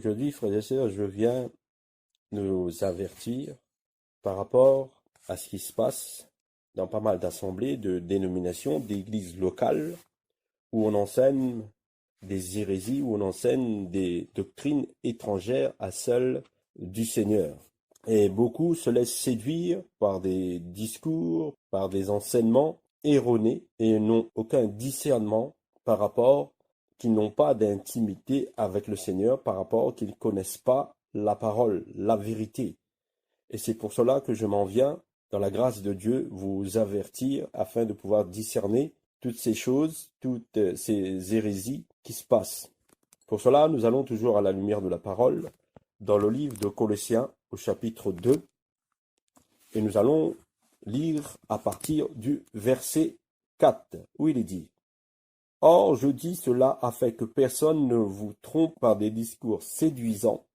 Aujourd'hui, frères et sœurs, je viens nous avertir par rapport à ce qui se passe dans pas mal d'assemblées, de dénominations, d'églises locales, où on enseigne des hérésies, où on enseigne des doctrines étrangères à celles du Seigneur. Et beaucoup se laissent séduire par des discours, par des enseignements erronés et n'ont aucun discernement par rapport qu'ils n'ont pas d'intimité avec le Seigneur, par rapport qu'ils ne connaissent pas la parole, la vérité. Et c'est pour cela que je m'en viens, dans la grâce de Dieu, vous avertir afin de pouvoir discerner toutes ces choses, toutes ces hérésies qui se passent. Pour cela, nous allons toujours à la lumière de la parole, dans le livre de Colossiens, au chapitre 2, et nous allons lire à partir du verset 4, où il est dit: « Or, je dis cela afin que personne ne vous trompe par des discours séduisants,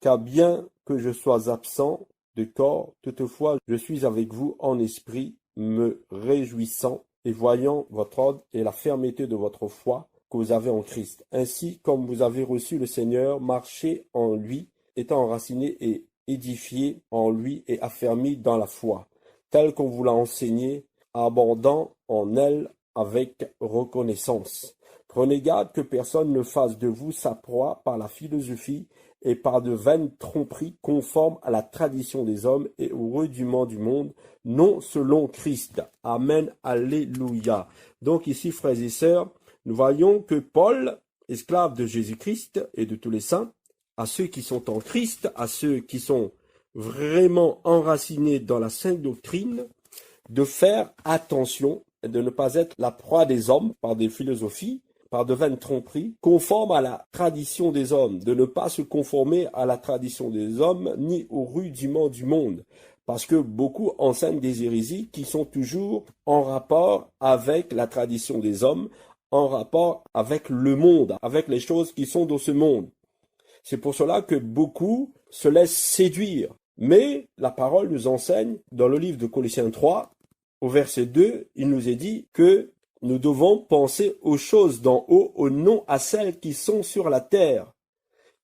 car bien que je sois absent de corps, toutefois je suis avec vous en esprit, me réjouissant et voyant votre ordre et la fermeté de votre foi que vous avez en Christ. Ainsi, comme vous avez reçu le Seigneur, marchez en lui, étant enraciné et édifié en lui et affermi dans la foi, tel qu'on vous l'a enseigné, abondant en elle avec reconnaissance. Prenez garde que personne ne fasse de vous sa proie par la philosophie et par de vaines tromperies conformes à la tradition des hommes et au rudiment du monde, non selon Christ. » Amen, alléluia. Donc ici, frères et sœurs, nous voyons que Paul, esclave de Jésus-Christ et de tous les saints, à ceux qui sont en Christ, à ceux qui sont vraiment enracinés dans la sainte doctrine, de faire attention et de ne pas être la proie des hommes par des philosophies, par de vaines tromperies, conformes à la tradition des hommes, de ne pas se conformer à la tradition des hommes ni au rudiment du monde, parce que beaucoup enseignent des hérésies qui sont toujours en rapport avec la tradition des hommes, en rapport avec le monde, avec les choses qui sont dans ce monde. C'est pour cela que beaucoup se laissent séduire. Mais la parole nous enseigne, dans le livre de Colossiens 3, au verset 2, il nous est dit que nous devons penser aux choses d'en haut, non à celles qui sont sur la terre.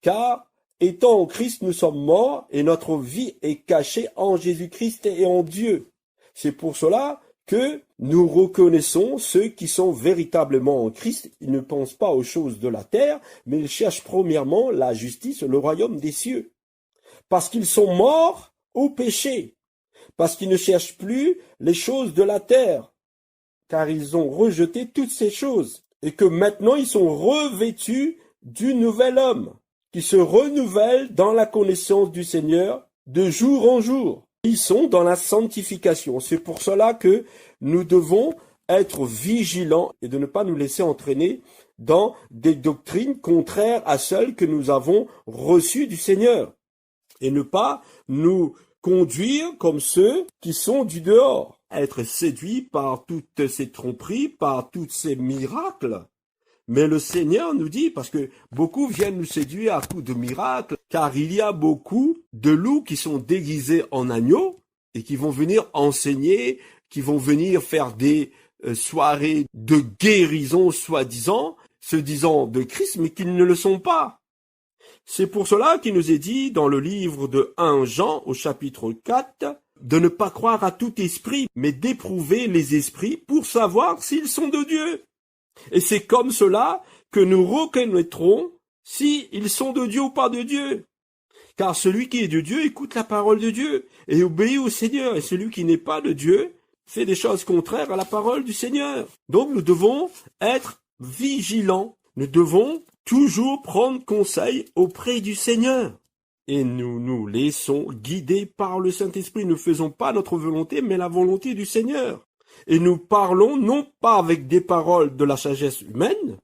Car, étant en Christ, nous sommes morts et notre vie est cachée en Jésus-Christ et en Dieu. C'est pour cela que nous reconnaissons ceux qui sont véritablement en Christ. Ils ne pensent pas aux choses de la terre, mais ils cherchent premièrement la justice, le royaume des cieux. Parce qu'ils sont morts au péché, parce qu'ils ne cherchent plus les choses de la terre, car ils ont rejeté toutes ces choses, et que maintenant ils sont revêtus du nouvel homme, qui se renouvelle dans la connaissance du Seigneur de jour en jour. Ils sont dans la sanctification. C'est pour cela que nous devons être vigilants et de ne pas nous laisser entraîner dans des doctrines contraires à celles que nous avons reçues du Seigneur. Et ne pas nous conduire comme ceux qui sont du dehors, être séduits par toutes ces tromperies, par tous ces miracles. Mais le Seigneur nous dit, parce que beaucoup viennent nous séduire à coups de miracles, car il y a beaucoup de loups qui sont déguisés en agneaux et qui vont venir enseigner, qui vont venir faire des soirées de guérison soi-disant, se disant de Christ, mais qui ne le sont pas. C'est pour cela qu'il nous est dit dans le livre de 1 Jean au chapitre 4 de ne pas croire à tout esprit, mais d'éprouver les esprits pour savoir s'ils sont de Dieu. Et c'est comme cela que nous reconnaîtrons s'ils sont de Dieu ou pas de Dieu. Car celui qui est de Dieu écoute la parole de Dieu et obéit au Seigneur. Et celui qui n'est pas de Dieu fait des choses contraires à la parole du Seigneur. Donc nous devons être vigilants. Nous devons toujours prendre conseil auprès du Seigneur. Et nous nous laissons guider par le Saint-Esprit. Nous ne faisons pas notre volonté, mais la volonté du Seigneur. Et nous parlons non pas avec des paroles de la sagesse humaine,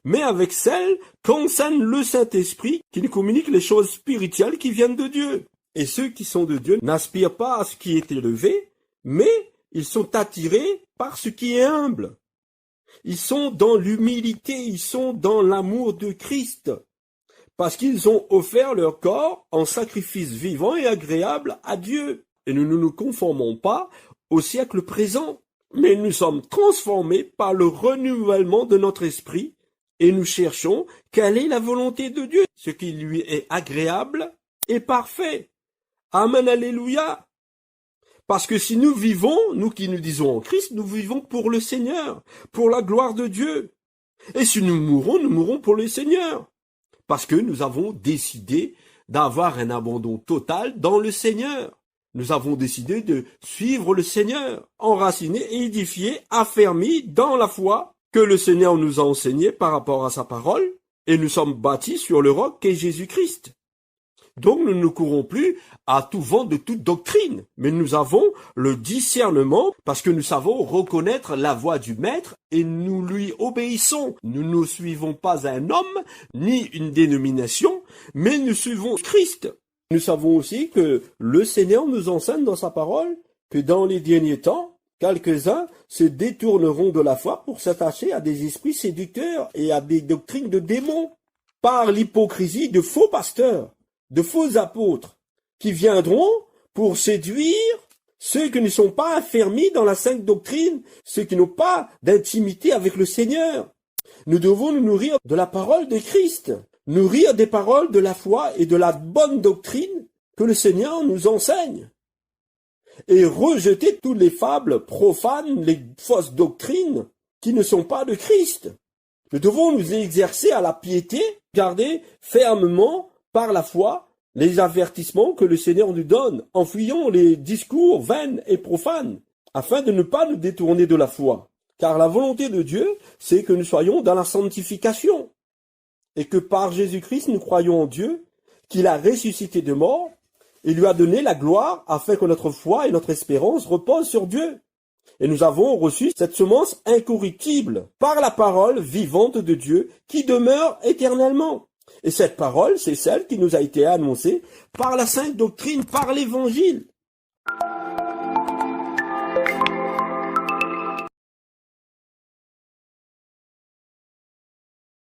mais avec celles qu'enseigne le Saint-Esprit qui nous communique les choses spirituelles qui viennent de Dieu. Et ceux qui sont de Dieu n'aspirent pas à ce qui est élevé, mais ils sont attirés par ce qui est humble. Ils sont dans l'humilité, ils sont dans l'amour de Christ, parce qu'ils ont offert leur corps en sacrifice vivant et agréable à Dieu. Et nous ne nous conformons pas au siècle présent, mais nous sommes transformés par le renouvellement de notre esprit, et nous cherchons quelle est la volonté de Dieu, ce qui lui est agréable et parfait. Amen, alléluia. Parce que si nous vivons, nous qui nous disons en Christ, nous vivons pour le Seigneur, pour la gloire de Dieu. Et si nous mourrons pour le Seigneur. Parce que nous avons décidé d'avoir un abandon total dans le Seigneur. Nous avons décidé de suivre le Seigneur, enracinés, édifiés, affermis dans la foi que le Seigneur nous a enseigné par rapport à sa parole, et nous sommes bâtis sur le roc qu'est Jésus-Christ. Donc nous ne courons plus à tout vent de toute doctrine, mais nous avons le discernement parce que nous savons reconnaître la voix du Maître et nous lui obéissons. Nous ne suivons pas un homme ni une dénomination, mais nous suivons Christ. Nous savons aussi que le Seigneur nous enseigne dans sa parole que dans les derniers temps, quelques-uns se détourneront de la foi pour s'attacher à des esprits séducteurs et à des doctrines de démons par l'hypocrisie de faux pasteurs, de faux apôtres, qui viendront pour séduire ceux qui ne sont pas affermis dans la sainte doctrine, ceux qui n'ont pas d'intimité avec le Seigneur. Nous devons nous nourrir de la parole de Christ, nourrir des paroles de la foi et de la bonne doctrine que le Seigneur nous enseigne, et rejeter toutes les fables profanes, les fausses doctrines qui ne sont pas de Christ. Nous devons nous exercer à la piété, garder fermement par la foi les avertissements que le Seigneur nous donne, en fuyant les discours vains et profanes, afin de ne pas nous détourner de la foi. Car la volonté de Dieu, c'est que nous soyons dans la sanctification, et que par Jésus-Christ nous croyons en Dieu, qu'il a ressuscité de mort, et lui a donné la gloire, afin que notre foi et notre espérance reposent sur Dieu. Et nous avons reçu cette semence incorruptible, par la parole vivante de Dieu, qui demeure éternellement. Et cette parole, c'est celle qui nous a été annoncée par la sainte doctrine, par l'évangile.